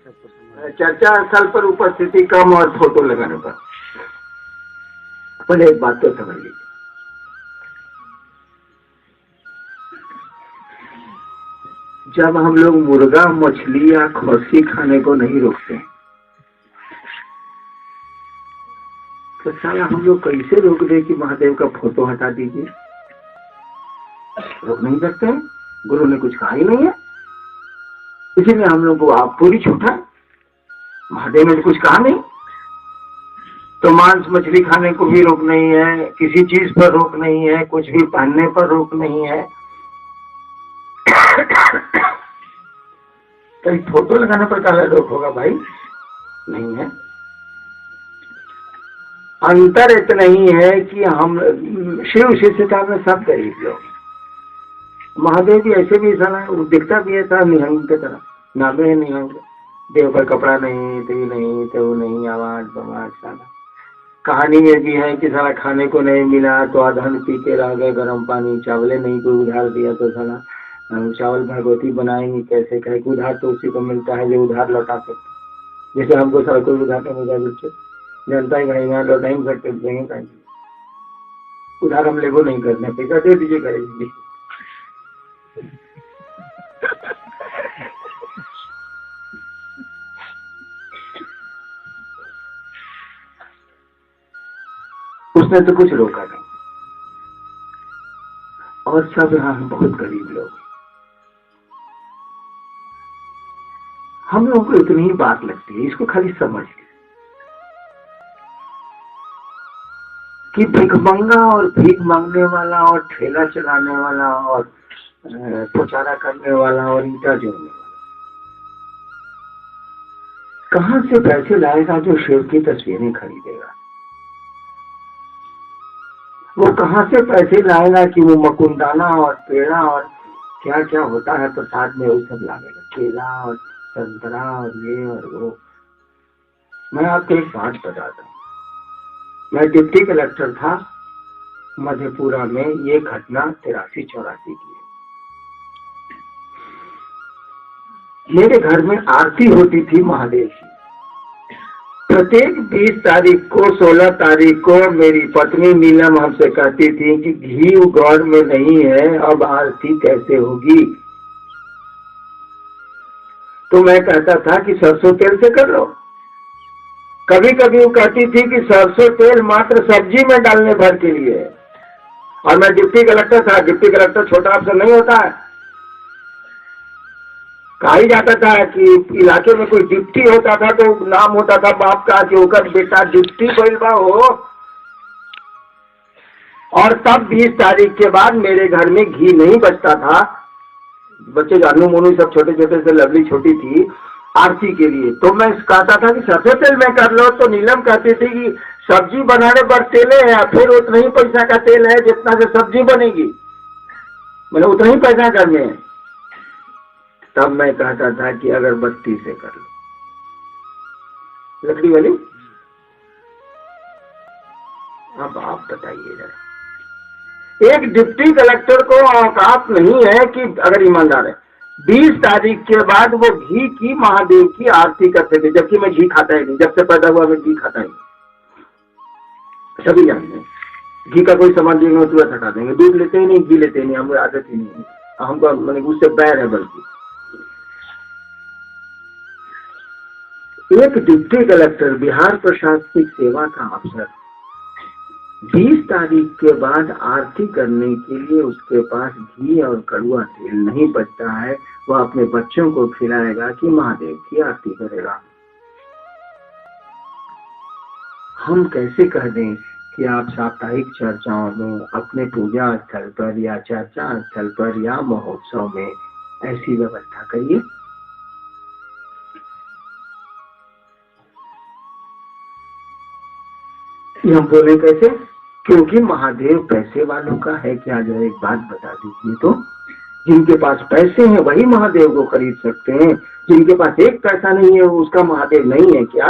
चर्चा स्थल पर उपस्थिति कम और फोटो लगाने पर। पहले एक बात तो समझ लीजिए, जब हम लोग मुर्गा, मछली या खस्सी खाने को नहीं रोकते तो साला हम लोग कैसे रोक दे कि महादेव का फोटो हटा दीजिए? रोक नहीं सकते हैं, गुरु ने कुछ कहा ही नहीं है, इसीलिए हम लोग को आप पूरी छूट है। महादेव ने तो कुछ कहा नहीं, तो मांस मछली खाने को भी रोक नहीं है, किसी चीज पर रोक नहीं है, कुछ भी पहनने पर रोक नहीं है। कहीं फोटो लगाने पर काला रोक होगा भाई? नहीं है। अंतर इतना ही है कि हम शिव शिष्यता में सब गरीब लोग, महादेव भी ऐसे भी ऐसा ना दिखता भी है निहंग की तरह, नामे है निहंग, देव पर कपड़ा नहीं, तो नहीं, तो नहीं, आवाज बवाज साला। कहानी में भी है कि साला खाने को नहीं मिला तो अधन पी के रह गए गर्म पानी, चावले नहीं कोई उधार दिया तो साला चावल भगवती बनाएंगे कैसे? कहे उधार तो उसी को मिलता है जो उधार लौटा सकते। जैसे हमको सारा कोई उधार नहीं मिला, बच्चे जनता ही भाई लौटा ही सकते देंगे, उधार हम लेगो नहीं करना, पैसा दे दीजिए करेंगे। उसने तो कुछ रोका नहीं, और सब यहाँ बहुत गरीब लोग। हम लोगों को इतनी ही बात लगती है, इसको खाली समझ कि भिखमंगा और भीख मांगने वाला और ठेला चलाने वाला और पोचारा करने वाला और ईटा जोड़ने वाला कहां से पैसे लाएगा जो शिव की तस्वीरें खरीदेगा? वो कहां से पैसे लाएगा कि वो मकुंदाना और पेड़ा और क्या क्या होता है प्रसाद में वो सब लाएगा, केला और संतरा और ये और वो। मैं आपको एक बात बताता हूँ, मैं डिप्टी कलेक्टर था मधेपुरा में, ये घटना 83-84 की है। मेरे घर में आरती होती थी महादेव की। प्रत्येक 20 तारीख को 16 तारीख को मेरी पत्नी नीलम हमसे कहती थी कि घी गौर में नहीं है, अब आरती कैसे होगी? तो मैं कहता था कि सरसों तेल से कर लो। कभी कभी वो कहती थी कि सरसों तेल मात्र सब्जी में डालने भर के लिए है, और मैं डिप्टी कलेक्टर था। डिप्टी कलेक्टर छोटा अफसर नहीं होता है। कहा ही जाता था कि इलाके में कोई डिप्टी होता था तो नाम होता था बाप का कि ओकर बेटा डिप्टी बोलबा हो। और तब 20 तारीख के बाद मेरे घर में घी नहीं बचता था। बच्चे जानू मोनू सब छोटे छोटे से, लवली छोटी थी आरती के लिए, तो मैं कहता था कि सरसों तेल में कर लो। तो नीलम कहती थी कि सब्जी बनाने पर तेल है, फिर उतना ही पैसा का तेल है जितना से सब्जी बनेगी, मैंने उतना ही पैसा करने हैं। तब मैं कहता था कि अगरबत्ती से कर लो, लकड़ी वाली। अब आप बताइए जरा, एक डिप्टी कलेक्टर को औकात नहीं है कि अगर ईमानदार है 20 तारीख के बाद वो घी की महादेव की आरती करते थे, जबकि मैं घी खाता ही नहीं। जब से पैदा हुआ मैं घी खाता ही नहीं, सभी जानते हैं। घी का कोई सामान देंगे तुरंत हटा देंगे, दूध लेते ही नहीं, घी लेते ही नहीं, हमको आदत ही नहीं है, हमको मैंने उससे बैर है। बल्कि एक डिप्टी कलेक्टर, बिहार प्रशासनिक सेवा का अफसर, 20 तारीख के बाद आरती करने के लिए उसके पास घी और कड़ुआ तेल नहीं बचता है, वह अपने बच्चों को खिलाएगा कि महादेव की आरती करेगा। हम कैसे कह दें कि आप साप्ताहिक चर्चाओं में अपने पूजा स्थल पर या चर्चा स्थल पर या महोत्सव में ऐसी व्यवस्था करिए? हम बोले कैसे? क्योंकि महादेव पैसे वालों का है क्या? जो एक बात बता दीजिए तो, जिनके पास पैसे हैं वही महादेव को खरीद सकते हैं, जिनके पास एक पैसा नहीं है उसका महादेव नहीं है क्या?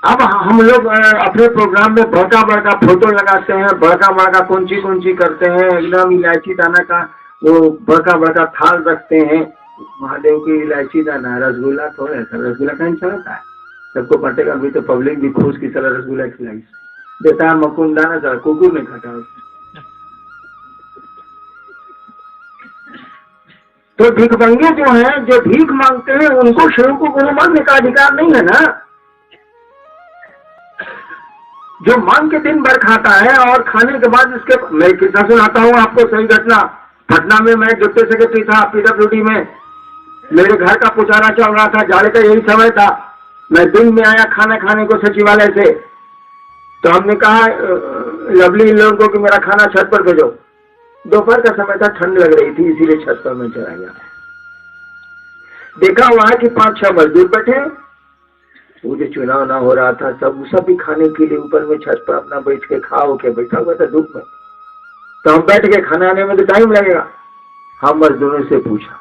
अब हम लोग अपने प्रोग्राम में बड़का बड़का फोटो लगाते हैं, बड़का बड़का कौन सी करते हैं, एकदम इलायची दाना का वो बड़का बड़का थाल रखते हैं, महादेव की इलायची दाना रसगुल्ला थोड़ा है, रसगुल्ला कहीं चलता है, सबको पटेगा अभी तो पब्लिक भी खुश की तरह रसगुल्ला खिलाई देता है, मकुन दाना था कुकुर नहीं खाता। तो भिखमंगे जो हैं, जो भीख मांगते हैं, उनको शिव को गुरु मानने का अधिकार नहीं है ना। जो मांग के दिन भर खाता है और खाने के बाद इसके, मैं किस्सा सुनाता हूँ आपको सही घटना। पटना में मैं डिप्टी सेक्रेटरी था PWD में, मेरे घर का पुचारा चल रहा था, जाड़े का यही समय था। मैं दिन में आया खाना खाने को सचिवालय से, तो हमने कहा लवली इन लोगों को कि मेरा खाना छत पर भेजो। दोपहर का समय था, ठंड लग रही थी, इसीलिए छत पर मैं चला गया। देखा वहां कि 5-6 मजदूर बैठे, वो जो चुनाव ना हो रहा था, सब भी खाने के लिए ऊपर में छत पर अपना बैठ के खाओ के बैठा हुआ था धूप में। तो हम बैठ के खाना आने में तो टाइम लगेगा। हम मजदूरों से पूछा,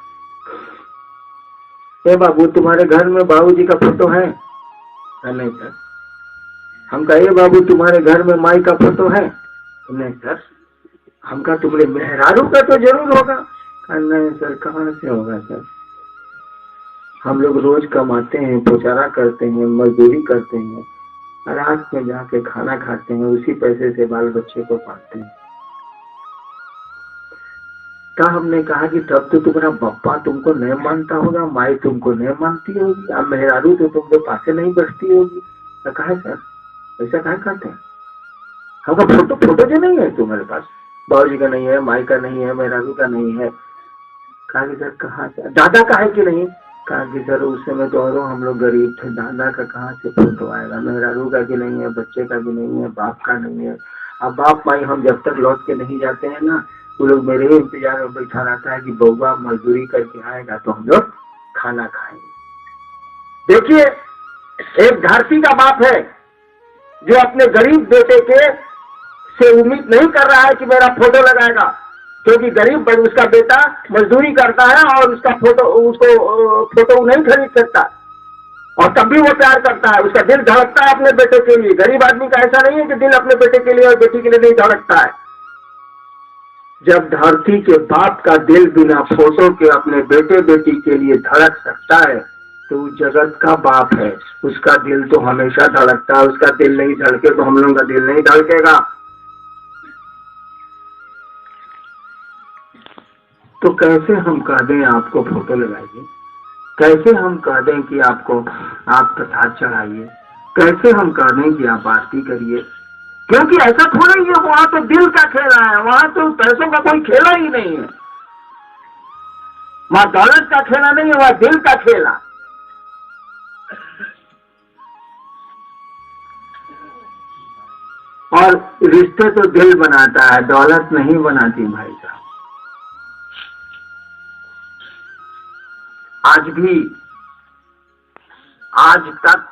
ए बाबू तुम्हारे घर में बाबूजी का फोटो है? नहीं सर। हम कहा, ए बाबू तुम्हारे घर में माई का फोटो है? नहीं सर। हम कहा, तुम्हारे मेहरारू का तो जरूर होगा? नहीं सर। कहाँ से होगा सर, हम लोग रोज कमाते हैं, पुचारा करते हैं, मजदूरी करते हैं, रात में जाके खाना खाते हैं, उसी पैसे से बाल बच्चे को पालते हैं। तो हमने कहा कि तब तो तुम्हारा पप्पा तुमको नहीं मानता होगा, माई तुमको नहीं मानती होगी, अब मेहरारू तो तुमके पासे नहीं बैठती होगी। तो कहा सर ऐसा कहा करते हैं? हमका फोटो जो नहीं है तुम्हारे पास, बाबूजी का नहीं है, माई का नहीं है, मेहरारू का नहीं है। कहा कि सर कहाँ से, दादा का है कि नहीं? कहा कि सर उस समय तो और हम लोग गरीब थे, दादा का कहाँ से फोटो आएगा, मेहरारू का भी नहीं है, बच्चे का भी नहीं है, बाप का नहीं है। अब बाप माई हम जब तक लौट के नहीं जाते हैं ना, वो लोग मेरे ही इंतजार में बैठा रहता है कि बउआ मजदूरी करके आएगा तो हम लोग खाना खाएंगे। देखिए, एक धरती का बाप है जो अपने गरीब बेटे के से उम्मीद नहीं कर रहा है कि मेरा फोटो लगाएगा, क्योंकि गरीब उसका बेटा मजदूरी करता है और उसका फोटो नहीं खरीद सकता, और तब भी वो प्यार करता है, उसका दिल धड़कता है अपने बेटे के लिए। गरीब आदमी का ऐसा नहीं है कि दिल अपने बेटे के लिए और बेटी के लिए नहीं धड़कता है। जब धरती के बाप का दिल बिना फोटो के अपने बेटे बेटी के लिए धड़क सकता है, तो जगत का बाप है, उसका दिल तो हमेशा धड़कता है। उसका दिल नहीं धड़के तो हम लोगों का दिल नहीं धड़केगा। तो कैसे हम कह दें आपको फोटो लगाइए, कैसे हम कह दें कि आपको आप प्रसाद चढ़ाइए, कैसे हम कह दें कि आप आरती करिए? क्योंकि ऐसा थोड़ा ही है, वहां तो दिल का खेला है, वहां तो पैसों का कोई खेला ही नहीं है, वहां दौलत का खेला नहीं है, वहां दिल का खेला। और रिश्ते तो दिल बनाता है, दौलत नहीं बनाती भाई साहब। आज तक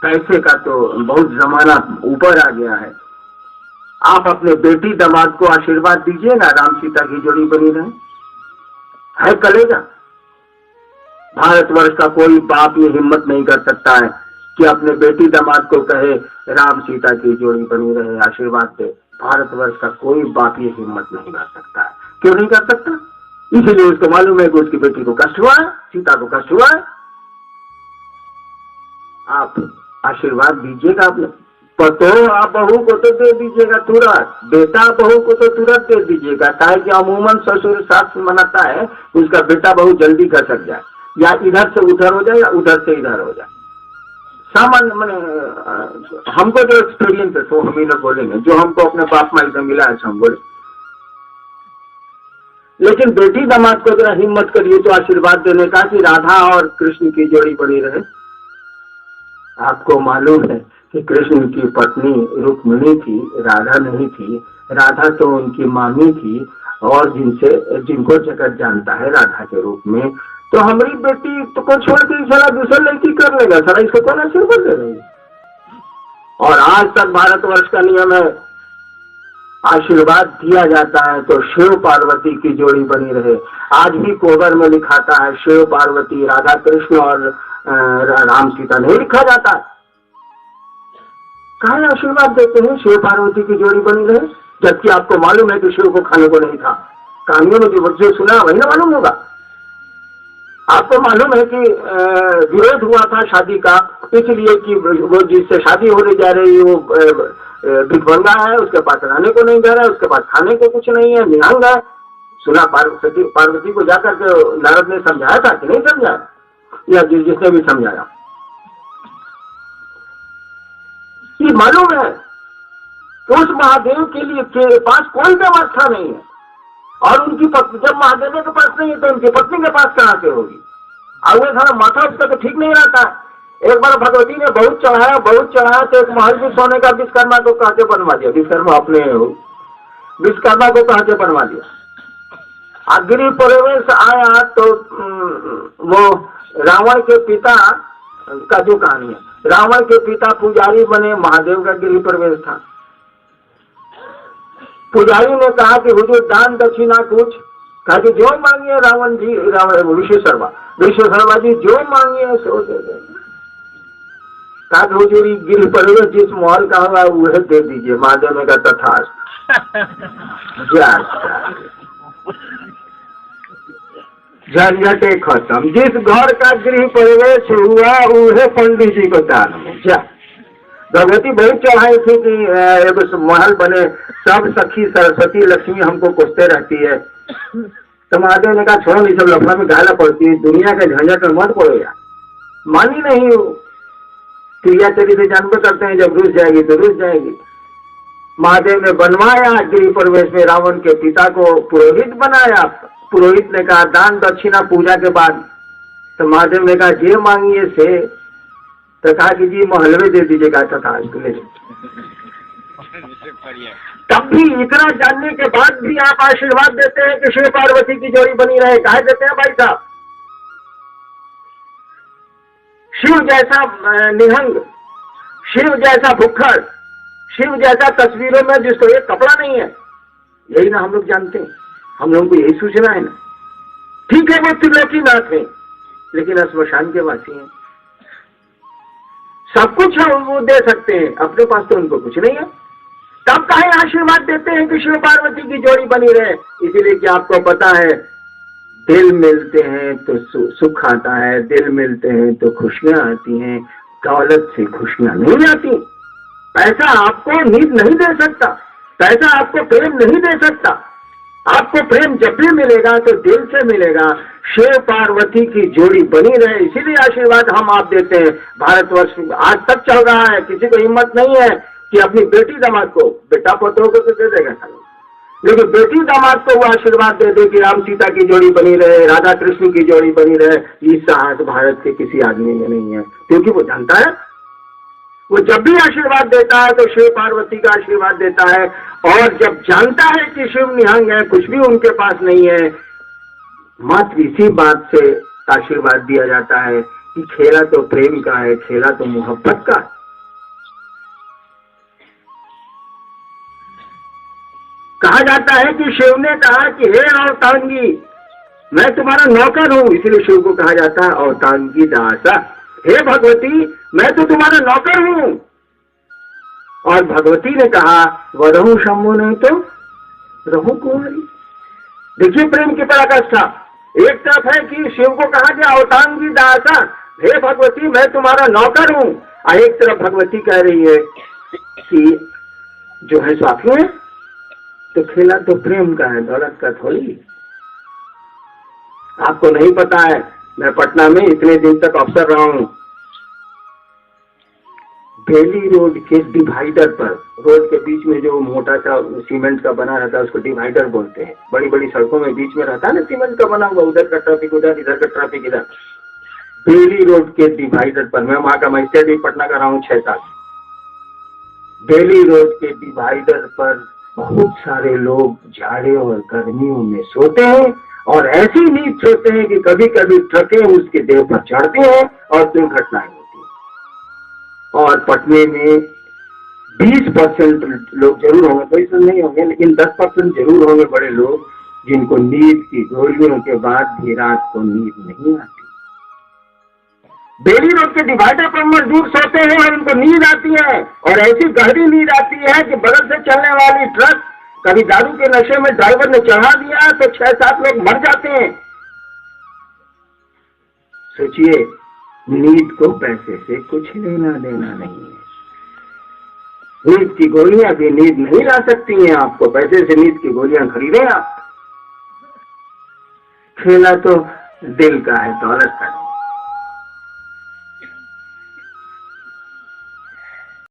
पैसे का तो बहुत जमाना ऊपर आ गया है। आप अपने बेटी दामाद को आशीर्वाद दीजिए ना, राम सीता की जोड़ी बनी रहे, है कलेजा। भारतवर्ष का कोई बाप ये हिम्मत नहीं कर सकता है कि अपने बेटी दामाद को कहे राम सीता की जोड़ी बनी रहे, आशीर्वाद दे। भारतवर्ष का कोई बाप ये हिम्मत नहीं कर सकता है। क्यों नहीं कर सकता? इसीलिए उसको मालूम है कि उसकी बेटी को कष्ट हुआ है, सीता को कष्ट हुआ है। आप आशीर्वाद दीजिएगा, अपने पतो आप बहू को तो दे दीजिएगा तुरंत, बेटा बहू को तो तुरंत दे दीजिएगा। काहे कि अमूमन ससुर शास्त्र मनाता है उसका बेटा बहू जल्दी खसक जाए, या इधर से उधर हो जाए या उधर से इधर हो जाए। सामान्य मैंने हमको जो एक्सपीरियंस है तो हम ही लोग बोलेंगे, जो हमको अपने बाप माई से मिला है हम बोले। लेकिन बेटी दामाद को जरा हिम्मत करिए तो आशीर्वाद देने का कि राधा और कृष्ण की जोड़ी बनी रहे। आपको मालूम है कि कृष्ण की पत्नी रुक्मिणी थी, राधा नहीं थी। राधा तो उनकी मामी थी, और जिनको जगत जानता है राधा के रूप में। तो हमारी बेटी तो को छोड़ के सारा दूसरा लड़की कर लेगा, सारा इसको कौन आशीर्वाद दे रही है? और आज तक भारतवर्ष का नियम है, आशीर्वाद दिया जाता है तो शिव पार्वती की जोड़ी बनी रहे। आज भी कोबर में लिखाता है शिव पार्वती, राधा कृष्ण और राम सीता नहीं लिखा जाता है। कहाँ आशीर्वाद देते हैं शिव पार्वती की जोड़ी बनी रहे, जबकि आपको मालूम है कि शिव को खाने को नहीं था। कहानियों में जो सुना वही ना मालूम होगा। आपको मालूम है कि विरोध हुआ था शादी का, इसलिए कि वो जिससे शादी होने जा रही है वो भिखमंगा है, उसके पास रहने को नहीं जा रहा है, उसके पास खाने को कुछ नहीं है, निहंग है। सुना पार्वती को जाकर के नारद ने समझाया था कि नहीं समझाया, या जिसने भी समझाया, ये मालूम है कि उस महादेव के लिए के पास कोई व्यवस्था नहीं है, और उनकी पत्नी, जब महादेव के पास नहीं है तो उनकी पत्नी के पास कहां से होगी। और वो थोड़ा माथा उसका तो ठीक नहीं रहता। एक बार भगवती ने बहुत चढ़ाया तो एक महल भी सोने का विश्वकर्मा को कहा के बनवा दिया। विश्वकर्मा अपने विश्वकर्मा को कहा के बनवा दिया। गिरी प्रवेश आया तो वो रावण के पिता का जो कहानी है, रावण के पिता पुजारी बने, महादेव का गिरी प्रवेश था। पुजारी ने कहा कि हुजूर दान दक्षिणा कुछ, कहा कि जो मांगिए रावण जी, विश्वेश्वरवा जी जो मांगिए सो दे देंगे। कहा कि हुजूर गिर पड़ेगा, जिस महल का होगा वह दे दीजिए। महादेव ने कहा तथास्तु। झंझटे खत्म। जिस घर का गृह प्रवेश हुआ वह पंडित जी को दान में जा। भगवती बहुत चढ़ाई थी कि एक महल बने, सब सखी सरस्वती लक्ष्मी हमको कोसते रहती है। तो महादेव ने कहा छोड़ो, ये सब लफड़ा में गाला पड़ती है, दुनिया के झंझट में मत पड़ो यार। मानी नहीं हो, क्रिया चली से जानवर करते हैं, जब रुस जाएगी तो रुस जाएगी। महादेव ने बनवाया गृह प्रवेश में, रावण के पिता को पुरोहित बनाया। पुरोहित ने कहा दान दक्षिणा पूजा के बाद। तो महादेव ने कहा जे मांगिए से, तो कहा कि जी महलवे दे दीजिएगा तथा। तब भी इतना जानने के बाद भी आप आशीर्वाद देते हैं कि शिव पार्वती की जोड़ी बनी रहे। कहा देते हैं भाई साहब, शिव जैसा निहंग, शिव जैसा भुक्खड़, शिव जैसा तस्वीरों में जिसको एक कपड़ा नहीं है, यही ना हम लोग जानते हैं। हम लोगों को यही सूचना है ना। ठीक है वो त्रिलोकीनाथ है, लेकिन स्मशान के वासी हैं। सब कुछ हम वो दे सकते हैं, अपने पास तो उनको कुछ नहीं है। तब काहे आशीर्वाद देते हैं कि शिव पार्वती की जोड़ी बनी रहे। इसीलिए कि आपको पता है, दिल मिलते हैं तो सुख आता है, दिल मिलते हैं तो खुशियां आती हैं। दौलत से खुशियां नहीं आती। पैसा आपको नींद नहीं दे सकता, पैसा आपको प्रेम नहीं दे सकता। आपको प्रेम जब भी मिलेगा तो दिल से मिलेगा। शिव पार्वती की जोड़ी बनी रहे, इसीलिए आशीर्वाद हम आप देते हैं। भारतवर्ष आज तक चल रहा है, किसी को हिम्मत नहीं है कि अपनी बेटी दामाद को, बेटा पोतों को तो दे देगा, लेकिन बेटी दामाद को वो आशीर्वाद दे दे कि राम सीता की जोड़ी बनी रहे, राधा कृष्ण की जोड़ी बनी रहे। ये साहस भारत के किसी आदमी में नहीं है, क्योंकि वो जानता है, वो जब भी आशीर्वाद देता है तो शिव पार्वती का आशीर्वाद देता है। और जब जानता है कि शिव निहंग है, कुछ भी उनके पास नहीं है, मात्र इसी बात से आशीर्वाद दिया जाता है कि खेला तो प्रेम का है, खेला तो मोहब्बत का। कहा जाता है कि शिव ने कहा कि हे अवतांगी, मैं तुम्हारा नौकर हूं, इसलिए शिव को कहा जाता है अवतांगी दासा। हे भगवती, मैं तो तुम्हारा नौकर हूं। और भगवती ने कहा वरहु शंभु नहीं तो रहु कुंवरी। देखिए प्रेम की पराकाष्ठा। एक तरफ है कि शिव को कहा गया अवतांगी दासा, हे भगवती मैं तुम्हारा नौकर हूं, और एक तरफ भगवती कह रही है कि जो है स्वामी है, तो खेला तो प्रेम का है, दौलत का थोड़ी। आपको नहीं पता है, मैं पटना में इतने दिन तक अफसर रहा हूं। बेली रोड के डिवाइडर पर, रोड के बीच में जो मोटा सा सीमेंट का बना रहता है उसको डिवाइडर बोलते हैं। बड़ी बड़ी सड़कों में बीच में रहता है ना सीमेंट का बना हुआ, उधर का ट्रैफिक उधर, इधर का ट्रैफिक इधर। बेली रोड के डिवाइडर पर, मैं वहां का मजिस्ट्रेट भी पटना का रहा हूँ 6 साल। बेली रोड के डिवाइडर पर बहुत सारे लोग जाड़े और गर्मियों में सोते हैं, और ऐसी नींद सोते हैं कि कभी कभी ट्रकें उसके देह पर चढ़ती हैं और दुर्घटनाएं होती हैं। और पटने में 20% लोग जरूर होंगे, कोई सब नहीं होंगे, लेकिन 10% जरूर होंगे बड़े लोग जिनको नींद की गोलियों के बाद भी रात को नींद नहीं आती। बेली रोड के डिवाइडर पर मजदूर सोते हैं और उनको नींद आती है, और ऐसी गहरी नींद आती है कि बगल से चलने वाली ट्रक कभी दारू के नशे में ड्राइवर ने चढ़ा दिया तो 6-7 लोग मर जाते हैं। सोचिए, नींद को पैसे से कुछ लेना देना नहीं है। नींद की गोलियां भी नींद नहीं ला सकती हैं आपको, पैसे से नींद की गोलियां खरीदे आप। खेला तो दिल का है, दौलत का।